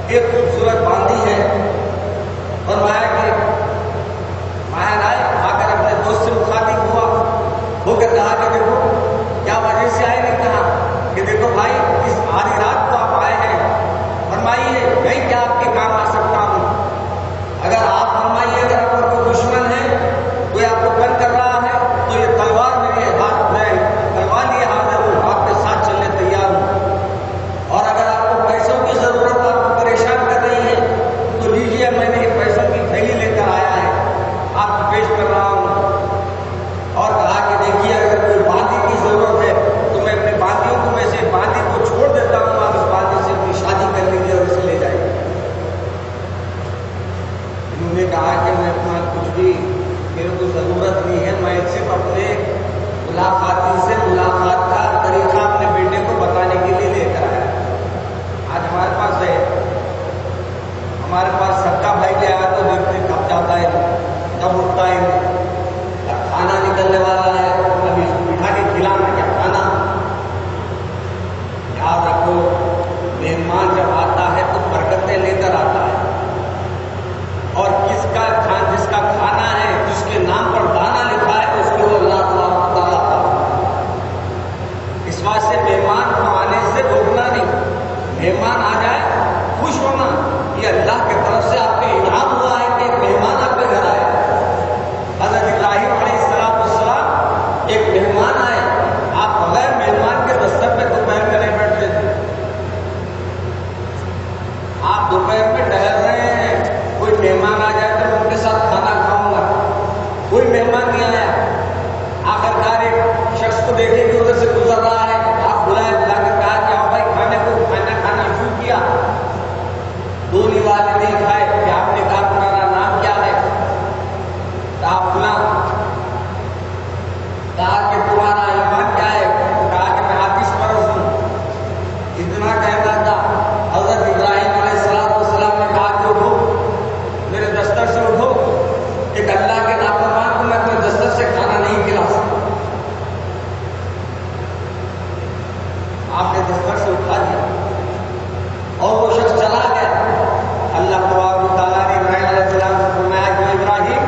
ایک خوبصورت باندھی ہے، فرمایا کہ ماہر آئے، آ کر اپنے دوست سے مخاطب ہو کر کہا کہ دیکھو کیا وجہ سے آئے، نے کہا کہ دیکھو بھائی اس آدھی رات کو آپ آئے ہیں، فرمائیے میں کیا آپ کے کام آ سکتا ہوں؟ اگر آپ فرمائیے اگر آپ کو کوئی دشمن ہے، کوئی آپ کو تنگ کر رہا ہے تو یہ تلوار میرے ہاتھ میں، تلوار لیے حاضر ہوں، آپ کے ساتھ چلنے تیار ہوں، اور اگر آپ کو پیسوں کی ضرورت آپ کو پریشان کر رہی ہے تو لیجیے، میں نے یہ پیسوں کی تھیلی لے کر آیا ہے، آپ کو پیش کر رہا ہوں۔ اور کہا کہ دیکھیے اگر کوئی باندھی کی ضرورت ہے تو میں اپنے باندھیوں کو میں سے باندھی کو چھوڑ دیتا ہوں، آپ اس باندھی سے اپنی شادی کر لیجیے اور اسے لے جائیے۔ انہوں نے کہا کہ میں اپنا کچھ بھی، میرے کو ضرورت نہیں ہے، میں صرف اپنے ملاقاتی سے ملاقات کا طریقہ اپنے بیٹے کو بتانے کے لیے لے کر آیا۔ آج ہمارے پاس ہے، ہمارے پاس سکا بھائی بھی آیا تو دیکھتے کب جاتا ہے کب اٹھتا ہے، کھانا نکلنے والا ہے ابھی بٹھا کے کھلانا کیا کھانا۔ یاد رکھو مہمان جب آتا ہے تو برکتیں لے کر آتا ہے، اور جس کا کھانا ہے، جس کے نام پر دانا لکھا ہے، اس کو اللہ تعالیٰ اس واسطے مہمان کو آنے سے روکنا نہیں، مہمان آ جائے خوش ہونا، یہ اللہ کی طرف سے آپ کے انعام ہوا ہے کہ ایک مہمان آپ کے گھر آئے۔ حضرت ابراہیم علیہ السلام ایک مہمان آئے، آپ بغیر مہمان کے دستر پہ دوپہر میں نہیں بیٹھتے تھے، آپ دوپہر میں ٹہل رہے ہیں، کوئی مہمان آ جائے تو ان کے ساتھ کھانا کھاؤں گا، کوئی مہمان نہیں آیا، آخرکار ایک شخص کو دیکھے کہ ادھر سے گزر رہا ہے، آپ بلا کر کہا کہ آؤ بھائی کھانا شروع کیا، دو نوالے نہیں کھائے کہ آپ نے کہا تمہارا نام کیا ہے؟ آپ بلا کہا کہ تمہارا ایمان کیا ہے؟ کہا کہ میں آتش پرست ہوں۔ اتنا کہنا تھا، حضرت ابراہیم علیہ السلام نے کہا کہ اٹھو میرے دستر سے، اٹھو، ایک اللہ کے نافرمان کو میں اپنے دستر سے کھانا نہیں کھلا سکتا۔ آپ نے دستر سے اٹھا دیا اور وہ شخص چلا گیا۔ اللہ تبارک و تعالیٰ نے ابراہیم علیہ السلام سے فرمایا کہ ابراہیم،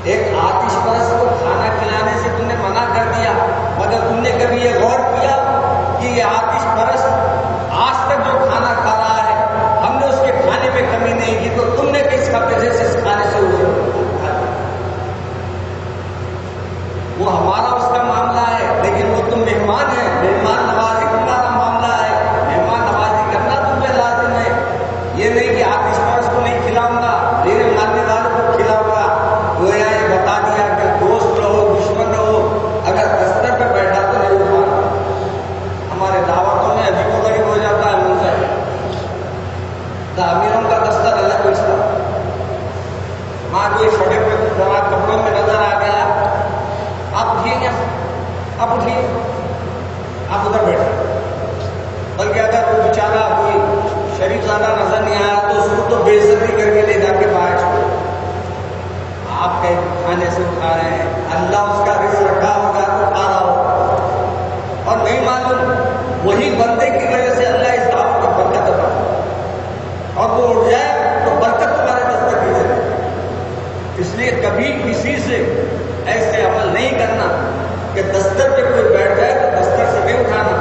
ایک آتش پرست کو کھانا کھلانے سے تم نے منع کر دیا، مگر تم نے کبھی یہ غور کیا کہ یہ آتش پرست آج تک جو کھانا کھا رہا ہے ہم نے اس کے کھانے میں کمی نہیں کی، تو تم نے کس وجہ سے اس کھانے سے وہ ہمارا اس کا معاملہ ہے، لیکن وہ تم مہمان ہے، مہمان نوازی تمہارا معاملہ ہے، مہمان نوازی کرنا تم پہ لازم ہے، یہ نہیں کہ آتش پرست کو نہیں کھلاؤں گا، میرے ماننے والوں کو کھلاؤں گا۔ گویا یہ بتا دیا کہ دوست رہو دشمن رہو، اگر دستر پہ بیٹھا تو نہیں اٹھانا۔ ہمارے دعوتوں میں عجیب و غریب ہو جاتا ہے منظر، تعمیروں کا دستر الگ ہوتا، وہاں کوئی چھوٹے کپڑوں میں نظر آ گیا، آپ اٹھیے کیا، آپ اٹھیے، آپ ادھر بیٹھے، بلکہ اگر کوئی بیچارہ کوئی شریف زیادہ نظر نہیں آیا تو اس کو تو بے عزتی کر کے لے جا کے باہر چھوڑو۔ آپ کے کھانے سے اٹھا رہے ہیں، اللہ اس کا رزق رکھا ہوگا تو کھا رہا ہوگا، اور نہیں معلوم وہی بندے کی وجہ سے اللہ اس دعوت کو برکت عطا کرے، اور وہ اٹھ جائے تو برکت تمہارے دستر کی جائے۔ اس لیے کبھی کسی سے ایسے عمل نہیں کرنا کہ دستر پہ کوئی بیٹھ جائے تو دستر سے نہیں اٹھانا،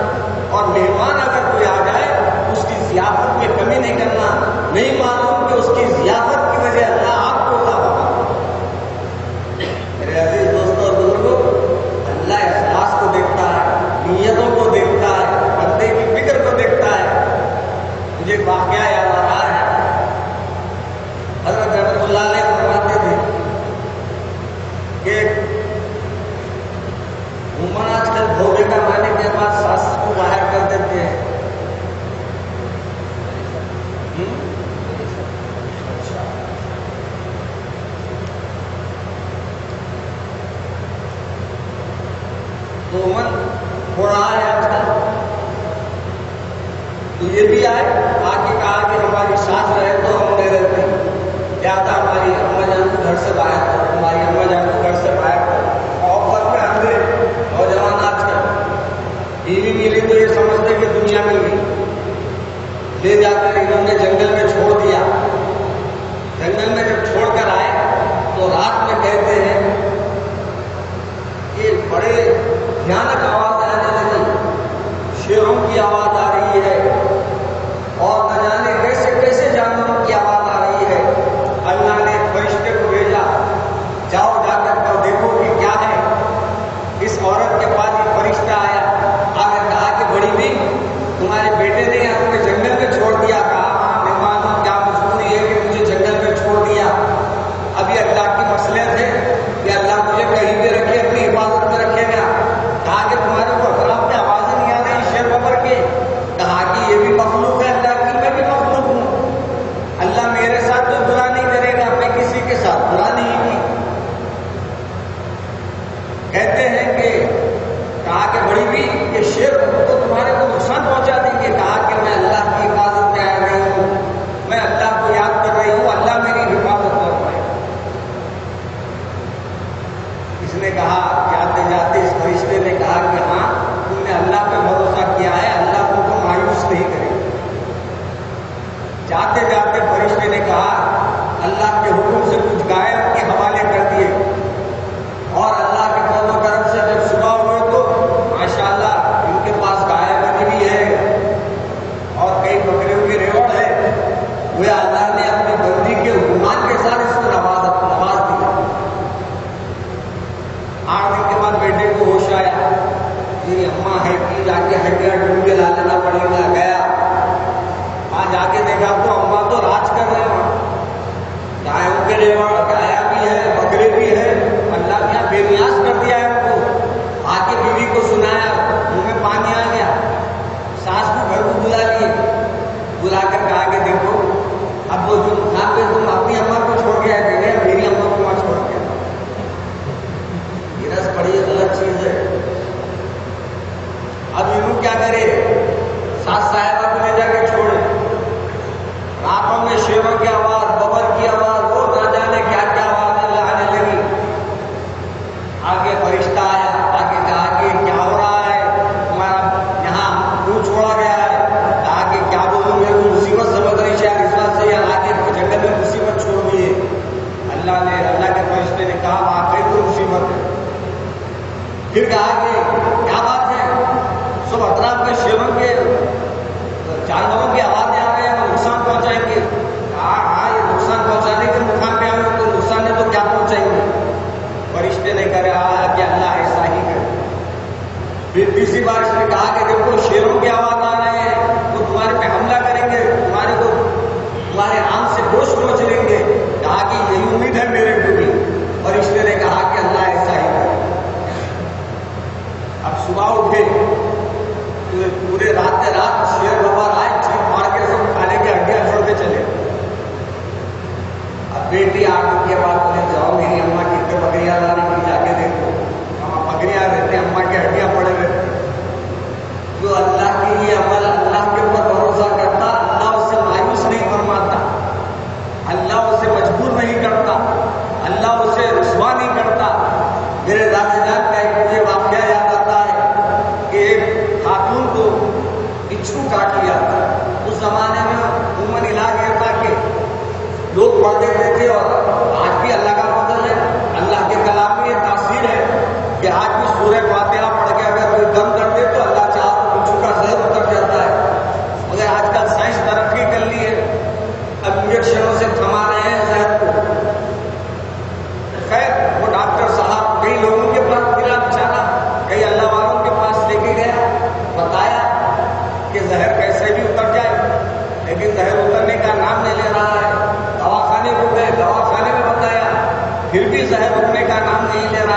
اور مہمان اگر کوئی آ جائے اس کی ضیافت میں کمی نہیں کرنا، نہیں معلوم کہ اس کی ضیافت کی وجہ اللہ آپ کو عطا ہوگا۔ میرے عزیز دوستوں اور بزرگوں، اللہ اخلاص کو دیکھتا ہے، نیتوں کو دیکھتا ہے، بندے کی فکر کو دیکھتا ہے۔ مجھے ایک واقعہ یاد آ رہا ہے، حضرت رحمۃ اللہ علیہ فرماتے تھے کہ عموماً آج کل بھوگے کا معنی کے بعد ساس کو باہر کر دیتے ہیں، تو عموماً ہو رہا ہے آج کل، تو یہ بھی آئے آ کے کہا کہ ہماری ساس رہے تو ہم نہیں رہتے، کیا تھا ہماری اما جان کو گھر سے باہر کرو، ہماری اما جان کو گھر سے باہر کرو، اور گھر میں اندھے نوجوان آج کل ٹی وی ملی تو یہ سمجھتے کہ دنیا مل گئی، لے جا کر انہوں نے جنگل میں چھوڑ دیا. جنگل میں جب چھوڑ کر آئے تو رات میں کہتے ہیں کہ بڑے بھیانک آواز آنے لگی, شیروں کی آواز آ رہی ہے اور نہ جانے کیسے کیسے جانوروں کی آواز آ رہی ہے. اللہ نے فرشتے کو بھیجا, جاؤ جا کر دیکھو کہ کیا ہے. اس عورت کے پاس یہ فرشتہ آیا, آ کر کہا کہ بڑی بھی تمہارے بیٹے نے یا تمہیں جنگل میں چھوڑ دیا. کہا میں معلوم کیا مجبوری ہے کہ مجھے جنگل میں چھوڑ دیا. ابھی اللہ کی مصلحت ہے کہ اللہ مجھے کہیں بھی رکھے, اپنی حفاظت میں رکھے گا. کہا کہ تمہارے کو اطراف میں آوازیں نہیں آ رہی شیر ببر کے. کہا کہ یہ بھی مخلوق ہے اللہ کی, میں بھی مخلوق ہوں. اللہ میرے ساتھ تو برا نہیں کرے گا, میں کسی کے ساتھ برا نہیں کی. کہتے ہیں کہ کہا کہ بڑی بھی یہ شیر تو تمہارے کو نقصان پہنچا دیں گے. کہا کہ میں اللہ کی حفاظت میں آ رہی ہوں, میں اللہ کو یاد کر رہی ہوں, اللہ میری حفاظت کر رہا ہے. اس نے کہا, جاتے جاتے اس فرشتے نے کہا کہ ہاں تم نے اللہ پہ بھروسہ کیا ہے, اللہ تم کو مایوس نہیں کرے گا. جاتے جاتے فرشتے نے کہا اللہ کے حکم سے کچھ گائے کے حوالے کر دیے, اور اللہ کے فضل و کرم سے جب صبح ہوئے تو ماشاءاللہ ان کے پاس گائے بنی ہوئی ہے اور کئی بکریوں کی ریوڑ ہے. وہ اللہ نے اپنی بندی کے حکمان کے ساتھ اس کو نواز دیا. 8 دن کے بعد بیٹے کو ہوش آیا, میری اماں ہے کہ جا کے ہڈیاں ڈھونڈ کے لا لینا پڑے گا. گیا وہاں جا کے دیکھا تو اماں تو راج کر رہے ہیں, گایوں کے ریوڑ, گایا بھی ہے, بکرے بھی ہے. اللہ نے بے نیاز کر دیا ہے ان کو. آ کے بیوی کو سنایا, منہ میں پانی آ گیا. ساس کو گھر کو بلا لیے, بلا کر کہا کہ دیکھو اب وہ جو یہاں پہ تم اپنی اماں کو چھوڑ کے آئے تھے, میری اماں کو وہاں چھوڑ کے. یہ رس بڑی غلط چیز ہے. اب انہوں کیا کرے, ساس صاحبہ کو لے جا کے چھوڑے. راتوں میں شیروں کی آواز, ببر کی آواز, وہ نہ جانے کیا کیا آواز آنے لگی. آگے فرشتہ آیا, آگے کہا کہ کیا ہو رہا ہے, تمہارا یہاں کیوں چھوڑا گیا ہے. کہا کہ کیا بولوں, میں وہ مصیبت سمجھ رہی شاید اس بات سے آگے جنگل میں مصیبت چھوڑ دی ہے. اللہ کے فرشتے نے کہا واقعی کوئی مصیبت ہے. پھر کہا کہ کیا بات ہے, سب اطراف میں شیروں کے جانوروں کی آوازیں آ رہے ہیں, وہ نقصان پہنچائیں گے. ہاں یہ نقصان پہنچانے کے مقام پہ آئے تو نقصان ہے تو کیا پہنچائیں گے. فرشتے نے کہا کہ اللہ ایسا ہی کرے. پھر تیسری بار اس نے کہا کہ دیکھو شیروں کی آواز آ رہے ہیں, وہ تمہارے پہ حملہ کریں گے, تمہارے کو تمہارے آم سے گوشت نوچ لیں گے. کہا کہ یہی امید ہے میرے کو بھی. فرشتے نے کہا کہ اللہ ایسا ہی کرے. اب صبح اٹھے تو پورے رات شیر ببر آئے, چیخ مار کے سب کھانے کی ہڈیاں چھوڑ کے چلے. اب بیٹی 8 دن کے بعد بولے جاؤ میری اماں کتنے بکریاں لانے کی, جا کے دیکھو. ہم بکریاں رہتے, اماں کی ہڈیاں پڑے رہتے. جو اللہ کے لیے عمل, اللہ کے اوپر بھروسہ کرتا, اللہ اس سے مایوس نہیں فرماتا, اللہ اسے مجبور نہیں کرتا, اللہ اسے رسوا نہیں کرتا. میرے دادا جان کا ایک مجھے واقعہ یاد آتا ہے کہ ایک خاتون کو بچھو کاٹ لیا تھا. اس زمانے میں عموماً علاج یہ تھا کہ لوگ پڑھتے رہتے تھے, اور آج بھی اللہ کا فضل ہے, اللہ کے کلام میں یہ تاثیر ہے کہ آج بھی سورہ فاتحہ پڑھ کے اگر کوئی دم کر دے تو اللہ چاہے تو بچھو کا زہر اتر جاتا ہے. مگر آج کل سائنس ترقی کر لی ہے, اب انجیکشنوں سے تھما رہے ہیں زہر کو. خیر وہ ڈاکٹر صاحب کئی لوگوں کے پاس پھرا بچانا, کئی اللہ والوں کے پاس لے کے گیا, بتایا کہ زہر کیسے بھی اتر جائے, لیکن زہر اترنے کا نام نہیں لے رہا ہے. دواخانے کو گئے, دواخانے میں بتایا, پھر بھی زہر اترنے کا نام نہیں لے رہا.